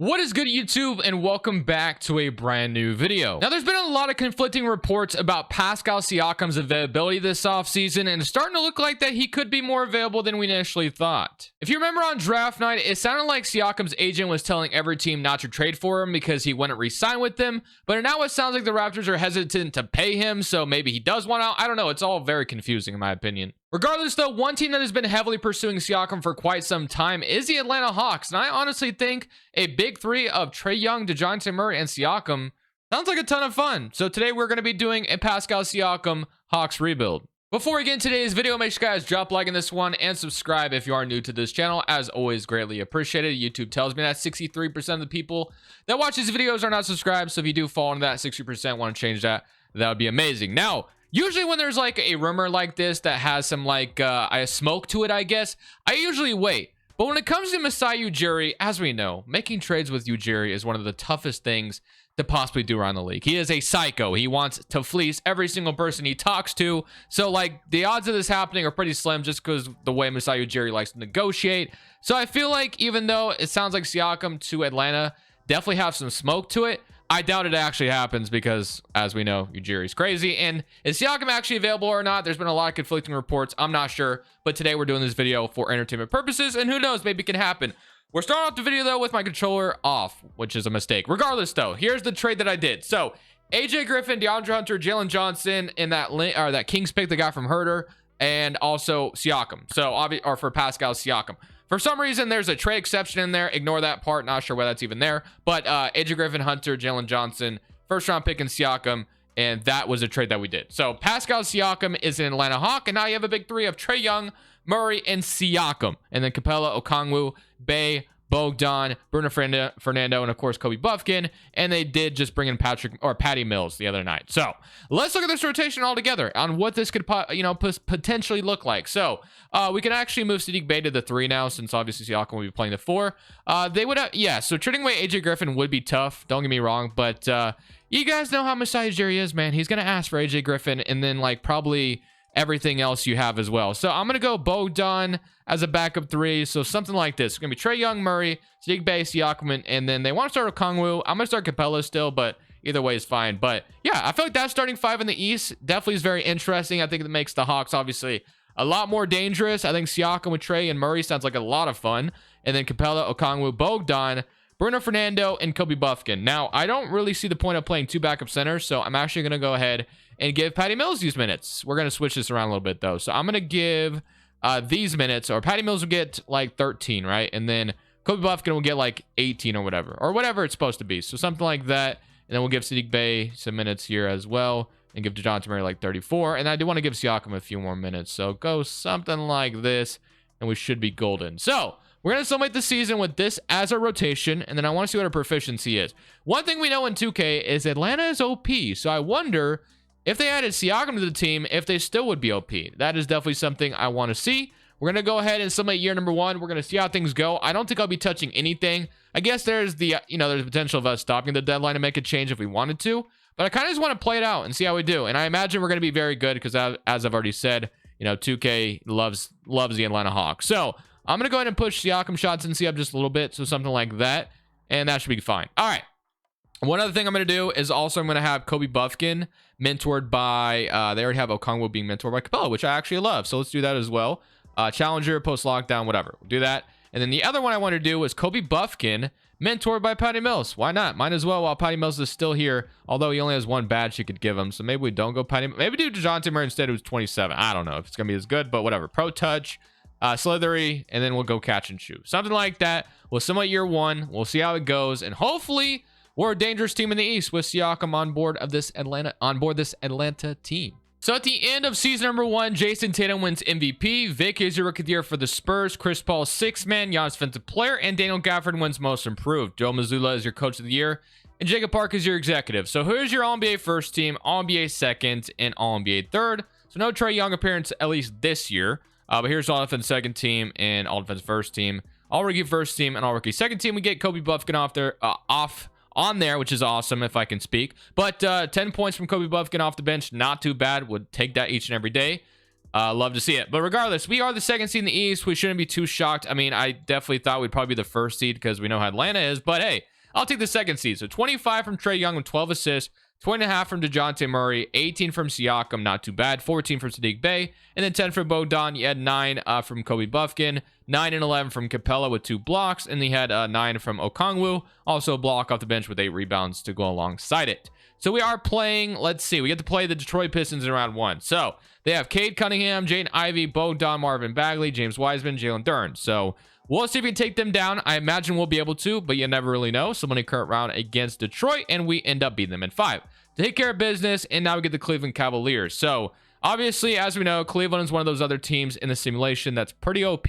What is good, YouTube, and welcome back to a brand new video. Now, there's been a lot of conflicting reports about Pascal Siakam's availability this offseason, and it's starting to look like that he could be more available than we initially thought. If you remember on draft night, it sounded like Siakam's agent was telling every team not to trade for him because he wouldn't re-sign with them, but now it sounds like the Raptors are hesitant to pay him, so maybe he does want out. I don't know. It's all very confusing in my opinion. Regardless, though, one team that has been heavily pursuing Siakam for quite some time is the Atlanta Hawks, and I honestly think a big three of Trae Young, Dejounte Murray, and Siakam sounds like a ton of fun. So today we're going to be doing a Pascal Siakam Hawks rebuild. Before we get into today's video, make sure you guys drop a like on this one and subscribe if you are new to this channel. As always, greatly appreciated. YouTube tells me that 63% of the people that watch these videos are not subscribed, so if you do fall into that 60%, want to change that, that would be amazing. Now, usually when there's like a rumor like this that has some like a smoke to it, I guess, I usually wait. But when it comes to Masai Ujiri, as we know, making trades with Ujiri is one of the toughest things to possibly do around the league. He is a psycho. He wants to fleece every single person he talks to. So like the odds of this happening are pretty slim just because the way Masai Ujiri likes to negotiate. So I feel like even though it sounds like Siakam to Atlanta definitely have some smoke to it, I doubt it actually happens because, as we know, Ujiri's crazy. And is Siakam actually available or not? There's been a lot of conflicting reports. I'm not sure. But today we're doing this video for entertainment purposes. And who knows, maybe it can happen. We're starting off the video, though, with my controller off, which is a mistake. Regardless, though, here's the trade that I did. So, AJ Griffin, DeAndre Hunter, Jalen Johnson, in that Kings pick, the guy from Herder, and also Siakam. So, or for Pascal Siakam. For some reason, there's a trade exception in there. Ignore that part. Not sure why that's even there. But AJ Griffin, Hunter, Jalen Johnson, first round pick in Siakam. And that was a trade that we did. So Pascal Siakam is an Atlanta Hawk. And now you have a big three of Trae Young, Murray, and Siakam. And then Capella, Okongwu, Bay, Bogdan, Bruno Fernando, and of course Kobe Buffkin. And they did just bring in Patty Mills the other night. So let's look at this rotation all together on what this could potentially look like. So we can actually move Saddiq Bey to the 3 now, since obviously Siakam will be playing the 4. They would have, yeah. So trading away AJ Griffin would be tough. Don't get me wrong, but you guys know how Masai Ujiri is, man. He's gonna ask for AJ Griffin, and then like probably everything else you have as well. So I'm gonna go Bogdan as a backup 3. So something like this. It's gonna be Trae Young, Murray, Saddiq Bey, Siakam, and then they want to start Okongwu. I'm gonna start Capella still, but either way is fine. But yeah, I feel like that starting 5 in the East definitely is very interesting. I think it makes the Hawks obviously a lot more dangerous. I think Siakam with Trae and Murray sounds like a lot of fun. And then Capella, Okongwu, Bogdan, Bruno Fernando, and Kobe Buffkin. Now, I don't really see the point of playing 2 backup centers, so I'm actually going to go ahead and give Patty Mills these minutes. We're going to switch this around a little bit, though. So I'm going to give these minutes, or Patty Mills will get like 13, right? And then Kobe Buffkin will get like 18 or whatever it's supposed to be. So something like that. And then we'll give Saddiq Bey some minutes here as well, and give Dejounte Murray like 34. And I do want to give Siakam a few more minutes. So go something like this, and we should be golden. So we're going to summate the season with this as a rotation, and then I want to see what our proficiency is. One thing we know in 2K is Atlanta is OP, so I wonder if they added Siakam to the team, if they still would be OP. That is definitely something I want to see. We're going to go ahead and summate year number 1. We're going to see how things go. I don't think I'll be touching anything. I guess there's the, there's potential of us stopping the deadline to make a change if we wanted to, but I kind of just want to play it out and see how we do. And I imagine we're going to be very good because as I've already said, 2K loves the Atlanta Hawks. So I'm going to go ahead and push Siakam shots and see up just a little bit. So something like that. And that should be fine. All right. One other thing I'm going to do is also I'm going to have Kobe Buffkin mentored by, they already have Okongwu being mentored by Capella, which I actually love. So let's do that as well. Challenger, post lockdown, whatever. We'll do that. And then the other one I want to do is Kobe Buffkin mentored by Patty Mills. Why not? Might as well while Patty Mills is still here. Although he only has 1 badge you could give him. So maybe we don't go Patty. Maybe do Dejounte Murray instead, who's 27. I don't know if it's going to be as good, but whatever. Pro touch. Slithery, and then we'll go catch and shoot. Something like that. We'll summate year 1. We'll see how it goes, and hopefully we're a dangerous team in the East with Siakam on board this Atlanta team. So at the end of season number 1, Jason Tatum wins MVP. Vic is your rookie of the year for the Spurs. Chris Paul 6th man, Giannis defensive player, and Daniel Gafford wins most improved. Joe Mazzulla is your coach of the year, and Jacob Park is your executive. So here's your All-NBA first team, All-NBA second, and All-NBA third. So no Trae Young appearance at least this year. But here's all defense second team and all defense first team, all rookie first team and all rookie second team. We get Kobe Buffkin off on there, which is awesome if I can speak. But 10 points from Kobe Buffkin off the bench, not too bad. Would take that each and every day. Love to see it. But regardless, we are the second seed in the East. We shouldn't be too shocked. I mean, I definitely thought we'd probably be the first seed because we know how Atlanta is. But hey, I'll take the second seed. So 25 from Trae Young with 12 assists, 20.5 from Dejounte Murray, 18 from Siakam, not too bad, 14 from Saddiq Bey, and then 10 from Bogdan. You had 9 from Kobe Buffkin, 9 and 11 from Capella with 2 blocks, and he had 9 from Okongwu, also a block off the bench with 8 rebounds to go alongside it. So we are playing, let's see, we get to play the Detroit Pistons in round 1. So they have Cade Cunningham, Jaden Ivey, Bogdan, Marvin Bagley, James Wiseman, Jalen Duren. So we'll see if we can take them down. I imagine we'll be able to, but you never really know. So money current round against Detroit, and we end up beating them in 5. Take care of business, and now we get the Cleveland Cavaliers. So obviously, as we know, Cleveland is one of those other teams in the simulation that's pretty OP.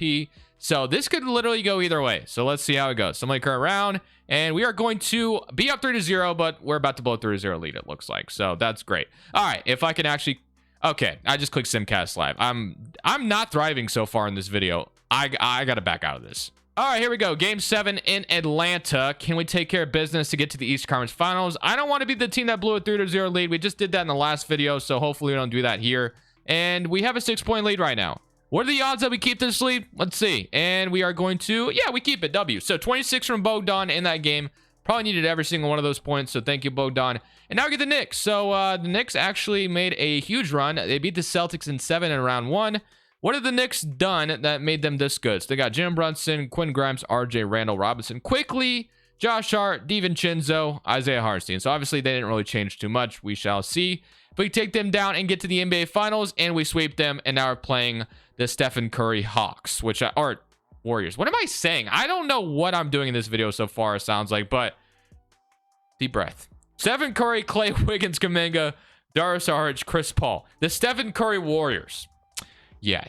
So this could literally go either way. So let's see how it goes. So money current round, and we are going to be up 3-0, but we're about to blow a 3-0 lead, it looks like. So that's great. All right, if I can actually... Okay, I just clicked Simcast Live. I'm not thriving so far in this video. I got to back out of this. All right, here we go. Game 7 in Atlanta. Can we take care of business to get to the East Conference Finals? I don't want to be the team that blew a 3-0 lead. We just did that in the last video, so hopefully we don't do that here. And we have a 6-point lead right now. What are the odds that we keep this lead? Let's see. And we are going to... Yeah, we keep it. W. So 26 from Bogdan in that game. Probably needed every single one of those points, so thank you, Bogdan. And now we get the Knicks. So the Knicks actually made a huge run. They beat the Celtics in 7 in round 1. What have the Knicks done that made them this good? So they got Jim Brunson, Quinn Grimes, RJ Randall Robinson, quickly, Josh Hart, DiVincenzo, Isaiah Hartenstein. So obviously they didn't really change too much. We shall see. But we take them down and get to the NBA Finals, and we sweep them. And now we're playing the Stephen Curry Hawks, which are Warriors. What am I saying? I don't know what I'm doing in this video so far, it sounds like, but deep breath. Stephen Curry, Clay Wiggins, Kuminga, Darius Saric, Chris Paul. The Stephen Curry Warriors. Yeah,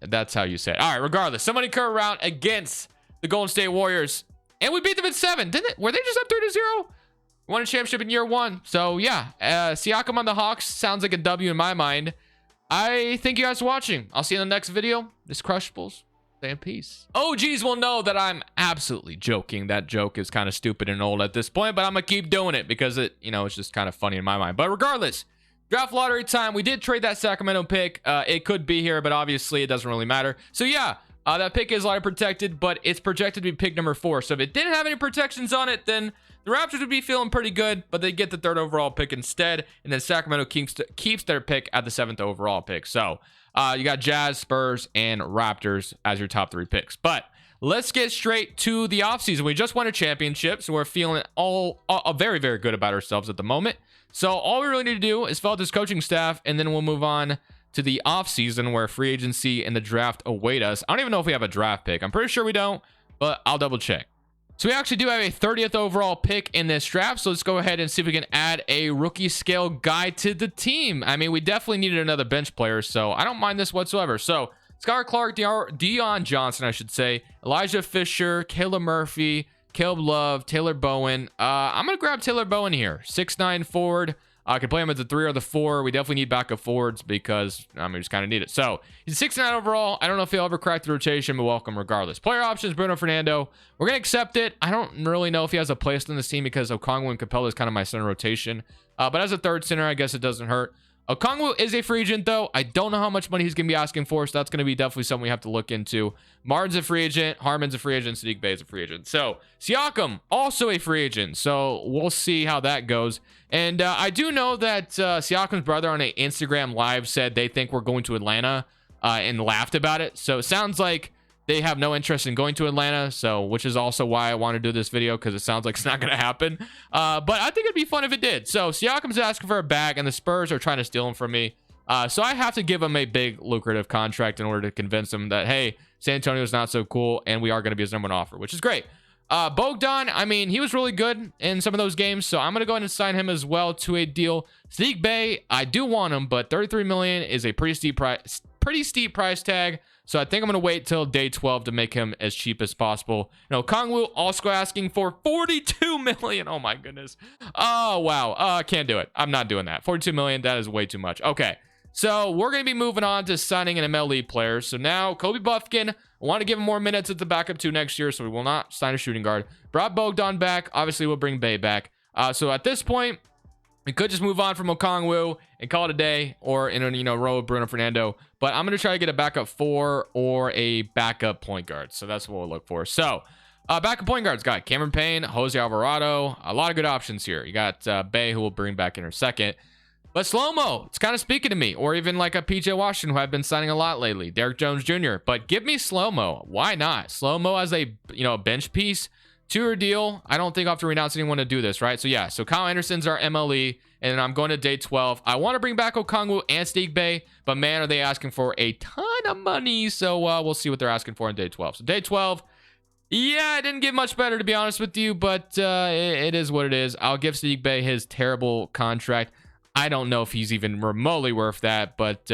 that's how you say it. All right, regardless, somebody current round against the Golden State Warriors, and we beat them in 7. Didn't it? Were they just up 3-0? Won a championship in year 1. So yeah, Siakam on the Hawks sounds like a W in my mind. I thank you guys for watching. I'll see you in the next video. This is Crushables. Stay in peace. OGs will know that I'm absolutely joking. That joke is kind of stupid and old at this point, but I'm gonna keep doing it because it's just kind of funny in my mind. But regardless, draft lottery time. We did trade that Sacramento pick. It could be here, but obviously it doesn't really matter. So yeah, that pick is lottery protected, but it's projected to be pick number 4. So if it didn't have any protections on it, then the Raptors would be feeling pretty good, but they get the 3rd overall pick instead, and then Sacramento keeps their pick at the 7th overall pick. So you got Jazz, Spurs, and Raptors as your top 3 picks. But let's get straight to the offseason. We just won a championship, so we're feeling all very, very good about ourselves at the moment. So all we really need to do is fill out this coaching staff, and then we'll move on to the offseason where free agency and the draft await us. I don't even know if we have a draft pick. I'm pretty sure we don't, but I'll double check. So we actually do have a 30th overall pick in this draft. So let's go ahead and see if we can add a rookie scale guy to the team. I mean, we definitely needed another bench player, so I don't mind this whatsoever. So Skylar Clark, Deion Johnson, I should say, Elijah Fisher, Caleb Murphy, Caleb Love, Taylor Bowen. I'm going to grab Taylor Bowen here. 6'9" forward. I can play him as the 3 or the 4. We definitely need backup forwards because we just kind of need it. So he's 6'9" overall. I don't know if he'll ever crack the rotation, but welcome regardless. Player options, Bruno Fernando. We're going to accept it. I don't really know if he has a place in this team because Okongwu and Capella is kind of my center rotation. But as a 3rd center, I guess it doesn't hurt. Okongwu is a free agent, though. I don't know how much money he's going to be asking for, so that's going to be definitely something we have to look into. Martin's a free agent. Harmon's a free agent. Saddiq Bey is a free agent. So Siakam, also a free agent. So we'll see how that goes. And I do know that Siakam's brother on an Instagram live said they think we're going to Atlanta and laughed about it. So it sounds like they have no interest in going to Atlanta, so which is also why I want to do this video, because it sounds like it's not going to happen. But I think it'd be fun if it did. So Siakam's asking for a bag, and the Spurs are trying to steal him from me. So I have to give him a big lucrative contract in order to convince him that, hey, San Antonio's not so cool, and we are going to be his #1 offer, which is great. Bogdan, I mean, he was really good in some of those games, so I'm going to go ahead and sign him as well to a deal. Saddiq Bey, I do want him, but $33 million is a pretty steep price tag. So I think I'm going to wait till day 12 to make him as cheap as possible. Okongwu also asking for $42 million. Oh my goodness. Oh, wow. Can't do it. I'm not doing that. $42 million, that is way too much. Okay. So we're going to be moving on to signing an MLE player. So now Kobe Buffkin, I want to give him more minutes at the backup 2 next year, so we will not sign a shooting guard. Brought Bogdan back. Obviously, we'll bring Bey back. So at this point, we could just move on from Okongwu and call it a day, or in a row with Bruno Fernando. But I'm going to try to get a backup 4 or a backup point guard. So that's what we'll look for. So Backup point guards got Cameron Payne, Jose Alvarado. A lot of good options here. You got Bay, who will bring back in her second. But slow-mo, it's kind of speaking to me. Or even like a PJ Washington, who I've been signing a lot lately. Derek Jones Jr. But give me slow-mo. Why not? Slow-mo as a bench piece. 2-year deal. I don't think I'll have to renounce anyone to do this, right? So yeah, so Kyle Anderson's our MLE. And then I'm going to day 12. I want to bring back Okongwu and Steve Bay. But man, are they asking for a ton of money. So we'll see what they're asking for in day 12. So day 12. Yeah, it didn't get much better, to be honest with you, but it is what it is. I'll give Sadiq Bey his terrible contract. I don't know if he's even remotely worth that, but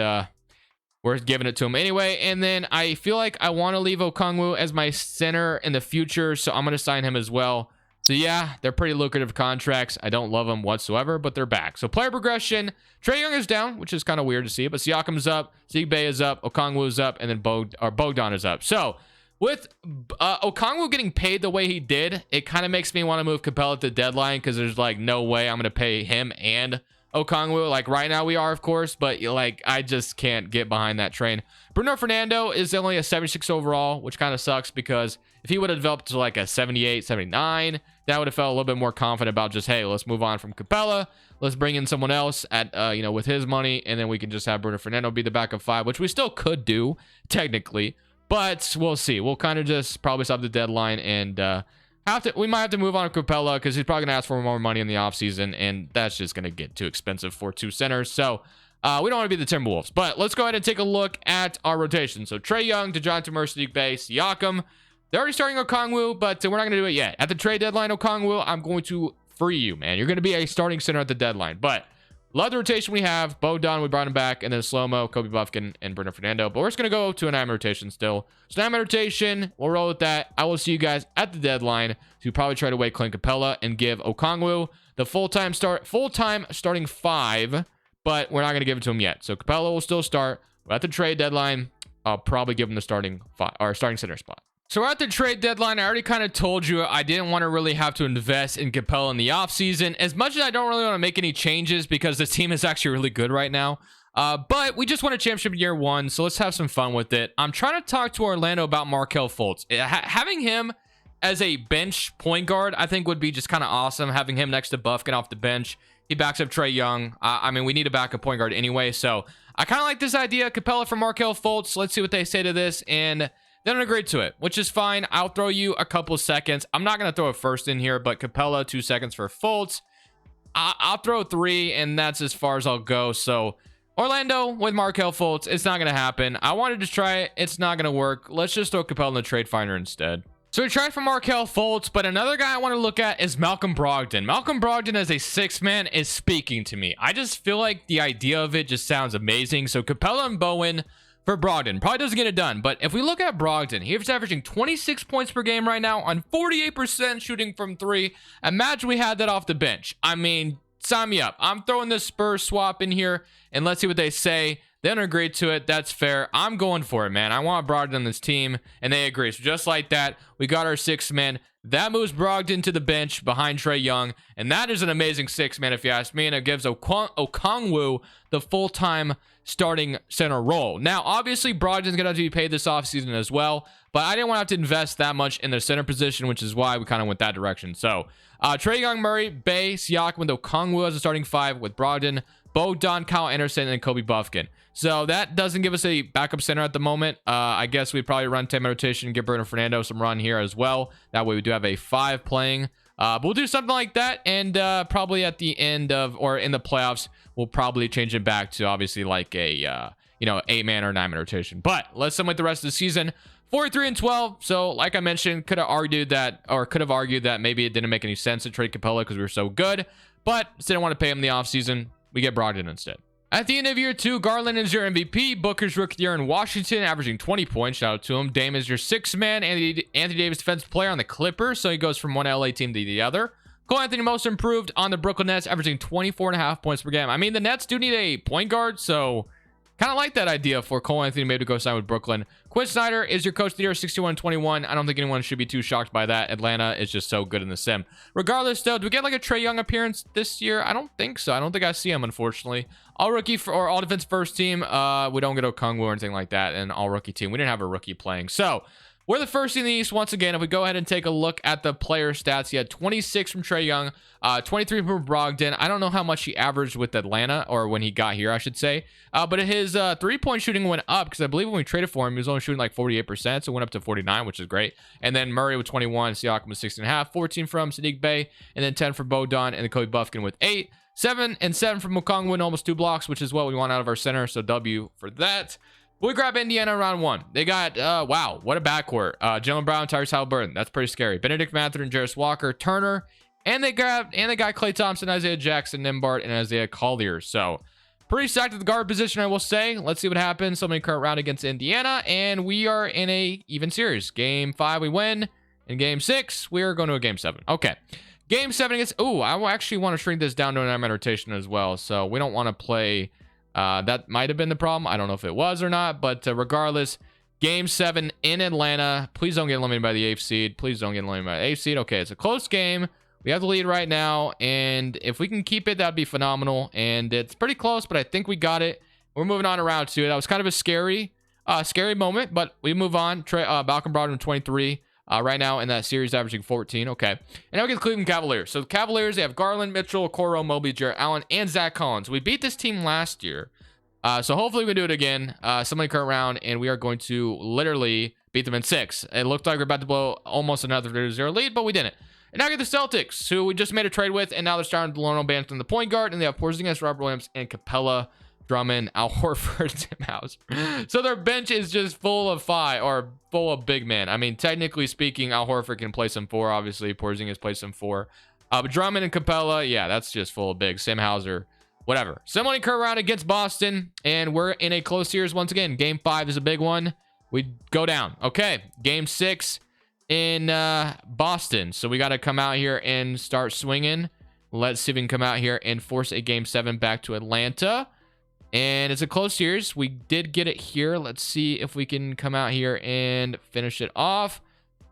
we're giving it to him anyway. And then I feel like I want to leave Okongwu as my center in the future, so I'm going to sign him as well. So yeah, they're pretty lucrative contracts. I don't love them whatsoever, but they're back. So player progression, Trae Young is down, which is kind of weird to see, but Siakam's up, Sadiq Bey is up, Okongwu is up, and then Bogdan is up. So with Okongwu getting paid the way he did, it kind of makes me want to move Capella at the deadline, because there's like no way I'm going to pay him and Okongwu. Like right now we are, of course, but like I just can't get behind that train. Bruno Fernando is only a 76 overall, which kind of sucks, because if he would have developed to like a 78, 79, that would have felt a little bit more confident about just, hey, let's move on from Capella. Let's bring in someone else at, with his money, and then we can just have Bruno Fernando be the backup 5, which we still could do technically. But we'll see. We'll kind of just probably stop the deadline and we might have to move on to Capella, because he's probably going to ask for more money in the offseason, and that's just going to get too expensive for 2 centers. So we don't want to be the Timberwolves. But let's go ahead and take a look at our rotation. So Trae Young, Dejounte, Sadiq Bey, Siakam. They're already starting Okongwu, but we're not going to do it yet. At the trade deadline, Okongwu, I'm going to free you, man. You're going to be a starting center at the deadline. But love the rotation we have. Bogdan, we brought him back. And then slow-mo, Kobe Buffkin, and Bruno Fernando. But we're just going to go to a 9-man rotation still. So 9-man rotation, we'll roll with that. I will see you guys at the deadline to probably try to wait Clint Capella and give Okongwu the full-time starting 5. But we're not going to give it to him yet. So Capella will still start. We're at the trade deadline. I'll probably give him the starting center spot. So we're at the trade deadline. I already kind of told you I didn't want to really have to invest in Capella in the offseason, as much as I don't really want to make any changes, because this team is actually really good right now. But we just won a championship in year 1, so let's have some fun with it. I'm trying to talk to Orlando about Markelle Fultz. Having him as a bench point guard, I think, would be just kind of awesome. Having him next to Buffkin off the bench. He backs up Trae Young. I mean, we need a backup point guard anyway, so I kind of like this idea. Capella for Markelle Fultz. Let's see what they say to this, and they don't agree to it, which is fine. I'll throw you a couple seconds. I'm not going to throw a first in here, but Capella, 2 seconds for Fultz. I'll throw 3, and that's as far as I'll go. So Orlando with Markelle Fultz, it's not going to happen. I wanted to try it. It's not going to work. Let's just throw Capella in the trade finder instead. So we tried for Markelle Fultz, but another guy I want to look at is Malcolm Brogdon. Malcolm Brogdon as a 6-man is speaking to me. I just feel like the idea of it just sounds amazing. So Capella and Bowen for Brogdon. Probably doesn't get it done, but if we look at Brogdon, he's averaging 26 points per game right now on 48% shooting from 3. Imagine we had that off the bench. I mean, sign me up. I'm throwing this Spurs swap in here, and let's see what they say. They don't agree to it. That's fair. I'm going for it, man. I want Brogdon on this team, and they agree. So just like that, we got our 6-man. That moves Brogdon to the bench behind Trae Young, and that is an amazing 6-man if you ask me, and it gives Okongwu the full-time starting center role. Now, obviously, Brogdon's going to have to be paid this offseason as well, but I didn't want to have to invest that much in the center position, which is why we kind of went that direction. So, Trae Young, Murray, Bey, Siakam, with Okongwu as a starting 5 with Brogdon, Bogdan, Kyle Anderson, and Kobe Buffkin. So that doesn't give us a backup center at the moment. I guess we'd probably run 10-man rotation, give Bruno Fernando some run here as well. That way we do have a 5 playing. But we'll do something like that, and probably at the end of, or in the playoffs, we'll probably change it back to obviously like a 8-man or 9-man rotation. But let's simulate the rest of the season. 43-12. So like I mentioned, could have argued that maybe it didn't make any sense to trade Capella because we were so good, but didn't want to pay him in the offseason. We get Brogdon instead. At the end of year 2, Garland is your MVP. Booker's rookie year in Washington, averaging 20 points. Shout out to him. Dame is your 6-man. Anthony Davis defensive player on the Clippers, so he goes from one LA team to the other. Cole Anthony most improved on the Brooklyn Nets, averaging 24.5 points per game. I mean, the Nets do need a point guard, so kind of like that idea for Cole Anthony maybe to go sign with Brooklyn. Quinn Snyder is your coach of the year, 61-21. I don't think anyone should be too shocked by that. Atlanta is just so good in the sim. Regardless, though, do we get like a Trae Young appearance this year? I don't think so. I don't think I see him, unfortunately. All rookie or all defense first team. We don't get Okongwu or anything like that. And all rookie team. We didn't have a rookie playing. So we're the first in the East once again. If we go ahead and take a look at the player stats, he had 26 from Trae Young, 23 from Brogdon. I don't know how much he averaged with Atlanta, or when he got here, I should say. But his three-point shooting went up, because I believe when we traded for him, he was only shooting like 48%, so it went up to 49, which is great. And then Murray with 21, Siakam with 16.5, 14 from Sadiq Bey, and then 10 for Bogdan, and then Kobe Buffkin with 8. 7 and 7 from Okongwu, and almost 2 blocks, which is what we want out of our center, so W for that. We grab Indiana round 1. They got, wow, what a backcourt. Jaylen Brown, Tyrese Halliburton. That's pretty scary. Benedict Mathurin, Jarris Walker, Turner. And they got Klay Thompson, Isaiah Jackson, Nimbart, and Isaiah Collier. So, pretty stacked at the guard position, I will say. Let's see what happens. Somebody current round against Indiana. And we are in a even series. Game 5, we win. In Game 6, we are going to a Game 7. Okay. Game 7 against... Ooh, I will actually want to shrink this down to an 9-man rotation as well. So, we don't want to play... that might have been the problem. I don't know if it was or not, but regardless, Game 7 in Atlanta. Please don't get eliminated by the 8th seed. Please don't get eliminated by the 8th seed. Okay, it's a close game. We have the lead right now, and if we can keep it, that'd be phenomenal. And it's pretty close, but I think we got it. We're moving on to round 2. That was kind of a scary moment, but we move on. Malcolm Brogdon 23. Right now in that series, averaging 14. Okay. And now we get the Cleveland Cavaliers. So the Cavaliers, they have Garland, Mitchell, Okoro, Mobley, Jarrett Allen, and Zach Collins. We beat this team last year. So hopefully we do it again. Somebody current round, and we are going to literally beat them in 6. It looked like we're about to blow almost another 0 lead, but we didn't. And now we get the Celtics, who we just made a trade with, and now they're starting Delano Banton in the point guard, and they have Porzingis, Robert Williams, and Capella, Drummond, Al Horford, Tim House. So their bench is just full of full of big men. I mean, technically speaking, Al Horford can play some 4, obviously. Porzingis plays some 4. But Drummond and Capella, yeah, that's just full of big. Sam Hauser, whatever. Somebody current round against Boston, and we're in a close series once again. Game 5 is a big one. We go down. Okay, Game 6 in Boston. So we got to come out here and start swinging. Let's see if we can come out here and force a Game 7 back to Atlanta. And it's a close series. We did get it here. Let's see if we can come out here and finish it off.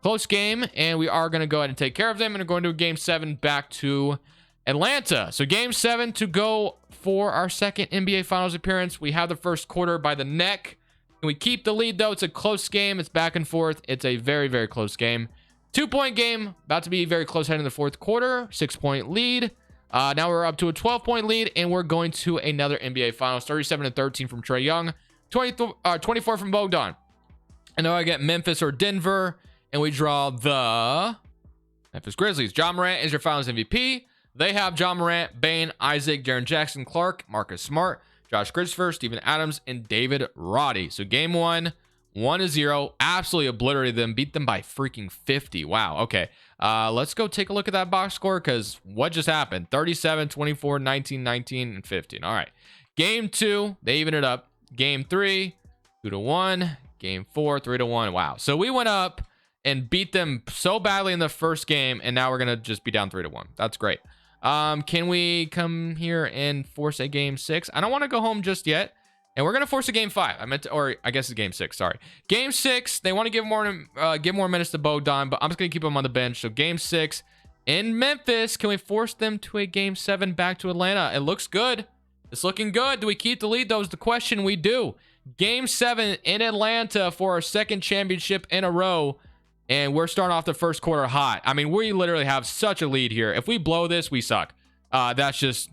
Close game, and we are going to go ahead and take care of them, and we're going to a Game 7 back to Atlanta. So Game 7 to go for our second NBA Finals appearance. We have the first quarter by the neck. And we keep the lead, though. It's a close game. It's back and forth. It's a very, very close game. 2-point game. About to be very close heading in the fourth quarter. 6-point lead. Now we're up to a 12-point lead, and we're going to another NBA Finals. 37-13 from Trae Young, 24 from Bogdan. And now I get Memphis or Denver, and we draw the Memphis Grizzlies. John Morant is your Finals MVP. They have John Morant, Bane, Isaac, Jaren Jackson, Clark, Marcus Smart, Josh Christopher, Steven Adams, and David Roddy. So game 1, 1-0. Absolutely obliterated them. Beat them by freaking 50. Wow. Okay. Let's go take a look at that box score, because what just happened? 37, 24, 19, 19, and 15. All right. Game 2, they even it up. Game 3, 2-1. Game 4, 3-1. Wow. So we went up and beat them so badly in the first game, and now we're going to just be down 3-1. That's great. Can we come here and force a Game 6? I don't want to go home just yet. And we're going to force a Game 5. I guess it's Game 6. Sorry. Game 6. They want to give more minutes to Bogdan, but I'm just going to keep him on the bench. So Game 6 in Memphis. Can we force them to a Game 7 back to Atlanta? It looks good. It's looking good. Do we keep the lead? That was the question. We do. Game 7 in Atlanta for our second championship in a row. And we're starting off the first quarter hot. I mean, we literally have such a lead here. If we blow this, we suck. That's just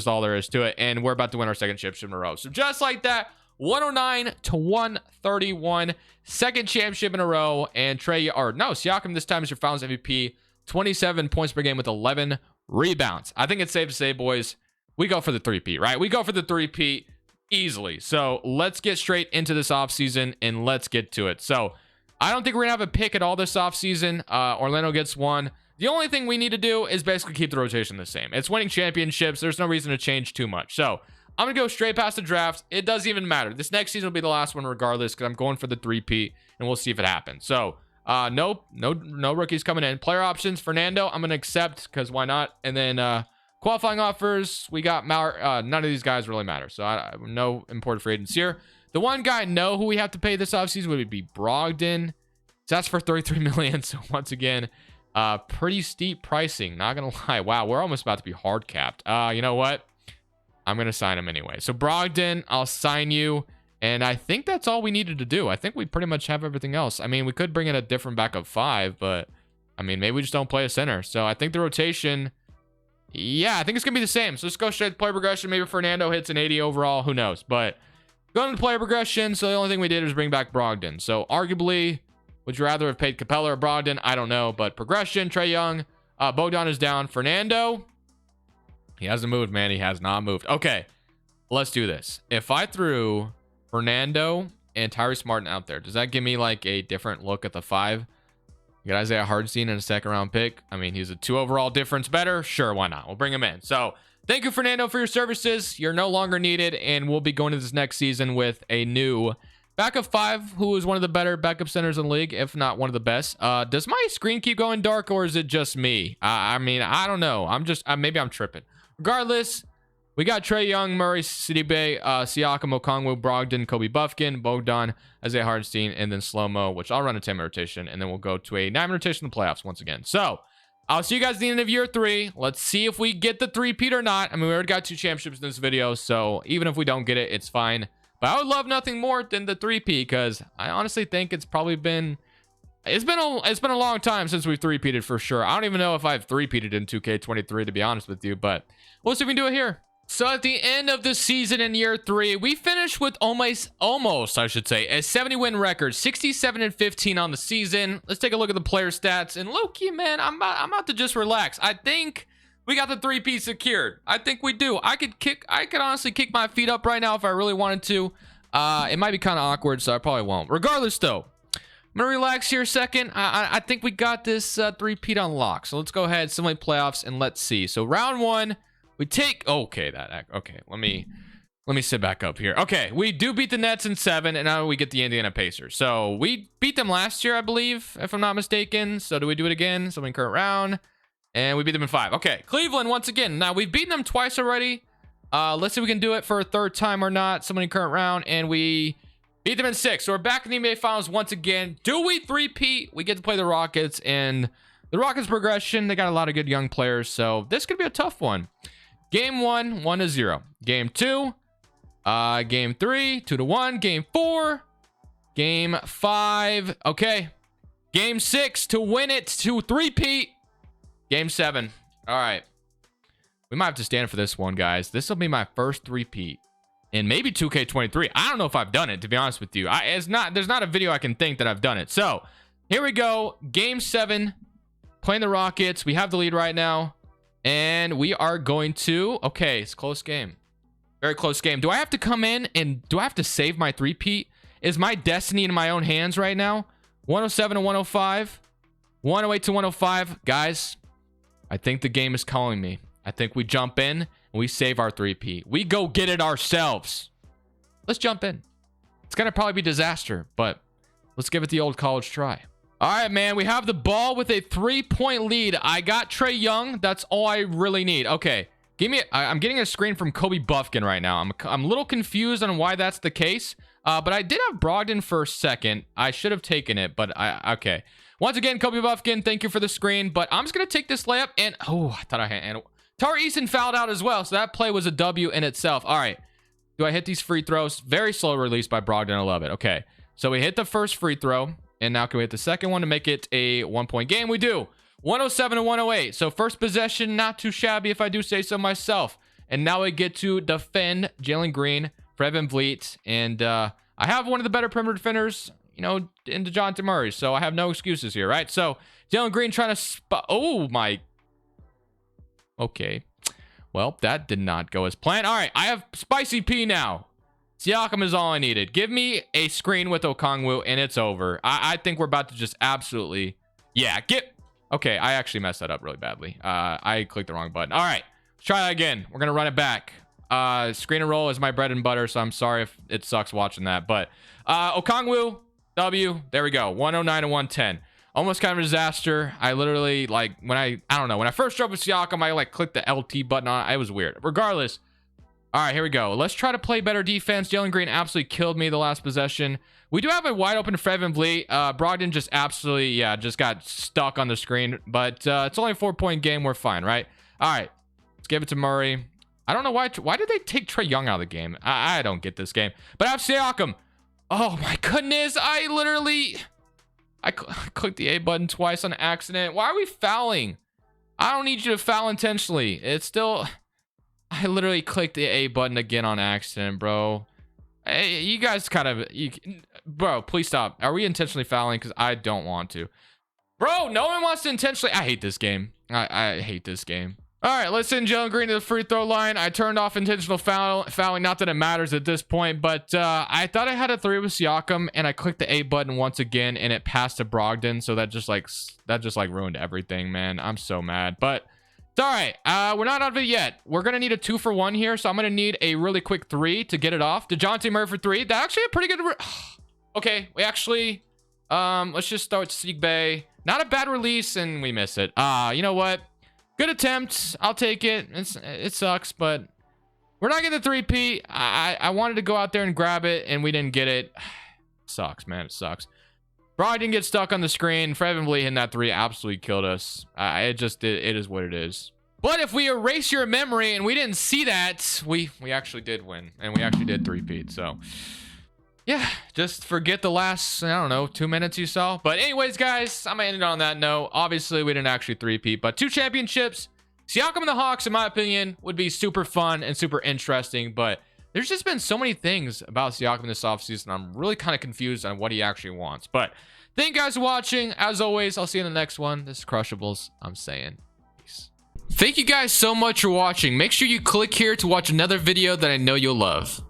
all there is to it. And we're about to win our second championship in a row. So just like that, 109-131, second championship in a row. And Siakam this time is your Finals MVP, 27 points per game with 11 rebounds. I think it's safe to say, boys, we go for the three-peat, right? We go for the three-peat easily. So let's get straight into this offseason and let's get to it. So I don't think we're gonna have a pick at all this offseason. Orlando gets one. The only thing we need to do is basically keep the rotation the same. It's winning championships. There's no reason to change too much. So I'm going to go straight past the draft. It doesn't even matter. This next season will be the last one regardless, because I'm going for the three-peat, and we'll see if it happens. So no rookies coming in. Player options, Fernando, I'm going to accept, because why not? And then qualifying offers, we got none of these guys really matter. So no important free agents here. The one guy I know who we have to pay this offseason would be Brogdon. So that's for $33 million. So once again, pretty steep pricing, not gonna lie. Wow, we're almost about to be hard capped. You know what? I'm gonna sign him anyway. So Brogdon, I'll sign you. And I think that's all we needed to do. I think we pretty much have everything else. I mean, we could bring in a different backup 5, but I mean, maybe we just don't play a center. So I think the rotation, yeah, I think it's going to be the same. So let's go straight to player progression. Maybe Fernando hits an 80 overall. Who knows? But going to player progression. So the only thing we did was bring back Brogdon. So arguably, would you rather have paid Capella or Brogdon? I don't know. But progression, Trae Young. Bogdan is down. Fernando, he hasn't moved, man. He has not moved. Okay, let's do this. If I threw Fernando and Tyrese Martin out there, does that give me like a different look at the 5? You got Isaiah Hartenstein in a second round pick. I mean, he's a 2 overall difference better. Sure, why not? We'll bring him in. So thank you, Fernando, for your services. You're no longer needed, and we'll be going to this next season with a new backup 5, who is one of the better backup centers in the league, if not one of the best. Does my screen keep going dark, or is it just me? I mean, I don't know. Maybe I'm tripping. Regardless, we got Trae Young, Murray, Sidibe, Siakam, Okongwu, Brogdon, Kobe Buffkin, Bogdan, Isaiah Hartenstein, and then slow-mo, which I'll run a 10-minute rotation, and then we'll go to a 9-minute rotation in the playoffs once again. So I'll see you guys at the end of year 3. Let's see if we get the three-peat or not. I mean, we already got 2 championships in this video, so even if we don't get it, it's fine. But I would love nothing more than the three-peat, because I honestly think it's probably been... It's been a long time since we've three-peated for sure. I don't even know if I've three-peated in 2K23, to be honest with you, but we'll see if we can do it here. So at the end of the season in year 3, we finished with almost, I should say, a 70-win record, 67-15 on the season. Let's take a look at the player stats. And low-key, man, I'm about to just relax. I think we got the three-peat secured. I think we do. I could honestly kick my feet up right now if I really wanted to. It might be kind of awkward, so I probably won't. Regardless, though, I'm gonna relax here a second. I think we got this three-peat on lock. So let's go ahead, simulate playoffs, and let's see. So round 1. We take, okay, let me sit back up here. Okay, we do beat the Nets in 7, and now we get the Indiana Pacers. So we beat them last year, I believe, if I'm not mistaken. So do we do it again? So in current round, and we beat them in 5. Okay, Cleveland once again. Now we've beaten them twice already. Let's see if we can do it for a 3rd time or not. Someone in current round, and we beat them in 6. So we're back in the NBA Finals once again. Do we three-peat? We get to play the Rockets, and the Rockets progression, they got a lot of good young players, so this could be a tough one. Game 1, 1-0. Game 2, game 3, 2-1. Game 4, game 5. Okay. Game 6 to win it, to three-peat. Game 7. All right. We might have to stand for this one, guys. This will be my first three-peat in maybe 2K23. I don't know if I've done it, to be honest with you. There's not a video I can think that I've done it. So here we go. Game 7. Playing the Rockets. We have the lead right now. And we are going to... Okay, it's a close game. Very close game. Do I have to come in and do I have to save my three-peat? Is my destiny in my own hands right now? 107 to 105. 108 to 105. Guys, I think the game is calling me. I think we jump in and we save our three-peat. We go get it ourselves. Let's jump in. It's going to probably be disaster, but let's give it the old college try. All right, man, we have the ball with a 3-point lead. I got Trae Young. That's all I really need. Okay, I'm getting a screen from Kobe Buffkin right now. I'm a little confused on why that's the case, but I did have Brogdon for a second. I should have taken it, but okay. Once again, Kobe Buffkin, thank you for the screen, but I'm just going to take this layup, and oh, I thought I had, and Tari Eason fouled out as well, so that play was a W in itself. All right, do I hit these free throws? Very slow release by Brogdon. I love it. Okay, so we hit the first free throw. And now can we hit the second one to make it a 1-point game? We do. 107 to 108. So first possession, not too shabby if I do say so myself. And now we get to defend Jalen Green, Fred VanVleet. And I have one of the better perimeter defenders, you know, in Dejounte Murray. So I have no excuses here, right? So Jalen Green trying to... Oh, my... Okay. Well, that did not go as planned. All right, I have Spicy P now. Siakam is all I needed. Give me a screen with Okongwu, and it's over. I think we're about to just absolutely... Yeah, Okay, I actually messed that up really badly. I clicked the wrong button. All right, let's try that again. We're going to run it back. Screen and roll is my bread and butter, so I'm sorry if it sucks watching that. But Okongwu, W, there we go. 109 to 110. Almost kind of a disaster. I literally, like, when I don't know. When I first drove with Siakam, I, like, clicked the LT button on it. It was weird. Regardless... All right, here we go. Let's try to play better defense. Jalen Green absolutely killed me the last possession. We do have a wide open Fred VanVleet. Brogdon just absolutely, yeah, just got stuck on the screen. But it's only a 4-point game. We're fine, right? All right, let's give it to Murray. I don't know why did they take Trae Young out of the game? I don't get this game. But I have Siakam. Oh my goodness. I clicked the A button twice on accident. Why are we fouling? I don't need you to foul intentionally. It's still... I literally clicked the A button again on accident, bro. Hey, you guys kind of... Bro, please stop. Are we intentionally fouling? Because I don't want to. Bro, no one wants to intentionally... I hate this game. I hate this game. All right, let's send Jalen Green to the free throw line. I turned off intentional fouling. Not that it matters at this point, but I thought I had a 3 with Siakam, and I clicked the A button once again, and it passed to Brogdon. So that just like ruined everything, man. I'm so mad, but it's all right. We're not out of it yet. We're gonna need a 2 for 1 here, so I'm gonna need a really quick 3 to get it off. Dejounte Murray for 3. That's actually a pretty good. Okay, we actually let's just start Sieg Bay. Not a bad release, and we miss it. You know what? Good attempt. I'll take it. It sucks, but we're not getting the three-peat. I wanted to go out there and grab it, and we didn't get it. Sucks, man. It sucks. Brogdon didn't get stuck on the screen. Fred VanVleet hitting that 3 absolutely killed us. It is what it is. But if we erase your memory and we didn't see that, we actually did win, and we actually did three-peat. So yeah, just forget the last, I don't know, 2 minutes you saw. But anyways, guys, I'm gonna end it on that note. Obviously, we didn't actually three-peat, but 2 championships. Siakam and the Hawks, in my opinion, would be super fun and super interesting. But there's just been so many things about Siakam this offseason. I'm really kind of confused on what he actually wants. But thank you guys for watching. As always, I'll see you in the next one. This is Crushables. I'm saying peace. Thank you guys so much for watching. Make sure you click here to watch another video that I know you'll love.